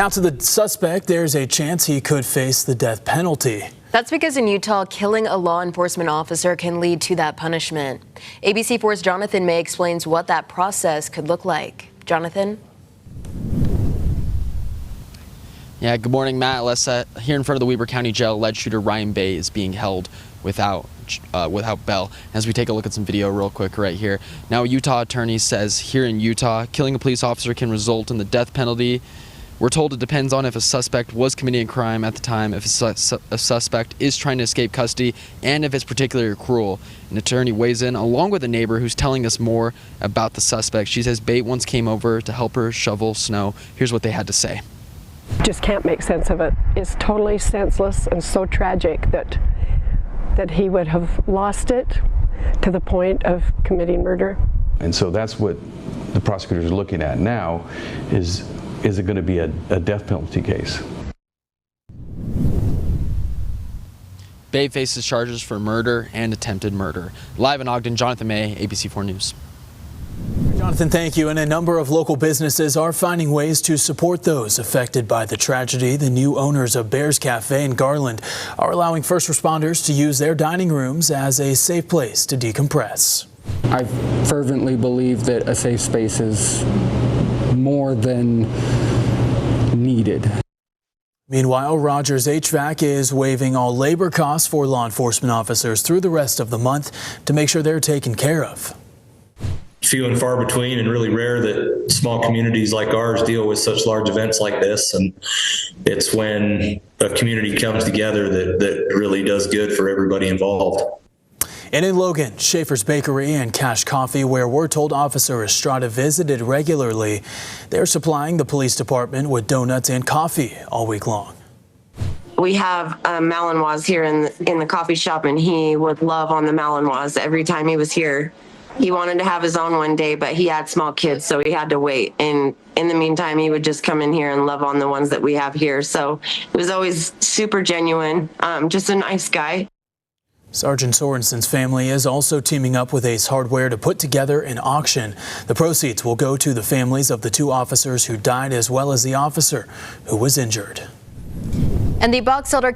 Now to the suspect, there's a chance he could face the death penalty. That's because in Utah, killing a law enforcement officer can lead to that punishment. ABC4's Jonathan May explains what that process could look like. Jonathan? Yeah, good morning, Matt. Here in front of the Weber County Jail, alleged shooter Ryan Bay is being held without bail. As we take a look at some video real quick right here. Now, a Utah attorney says here in Utah, killing a police officer can result in the death penalty. We're told it depends on if a suspect was committing a crime at the time, if a suspect is trying to escape custody, and if it's particularly cruel. An attorney weighs in along with a neighbor who's telling us more about the suspect. She says Bay once came over to help her shovel snow. Here's what they had to say. Just can't make sense of it. It's totally senseless and so tragic that he would have lost it to the point of committing murder. And so that's what the prosecutors are looking at now is it going to be a death penalty case? Bay faces charges for murder and attempted murder. Live in Ogden, Jonathan May, ABC4 News. Jonathan, thank you. And a number of local businesses are finding ways to support those affected by the tragedy. The new owners of Bears Cafe in Garland are allowing first responders to use their dining rooms as a safe place to decompress. I fervently believe that a safe space is more than needed. Meanwhile, Rogers HVAC is waiving all labor costs for law enforcement officers through the rest of the month to make sure they're taken care of. Few and far between, and really rare that small communities like ours deal with such large events like this. And it's when a community comes together that really does good for everybody involved. And in Logan, Schaefer's Bakery and Cash Coffee, where we're told Officer Estrada visited regularly, they're supplying the police department with donuts and coffee all week long. We have Malinois here in the coffee shop, and he would love on the Malinois every time he was here. He wanted to have his own one day, but he had small kids, so he had to wait. And in the meantime, he would just come in here and love on the ones that we have here. So it was always super genuine, just a nice guy. Sergeant Sorensen's family is also teaming up with Ace Hardware to put together an auction. The proceeds will go to the families of the two officers who died as well as the officer who was injured. And the box elder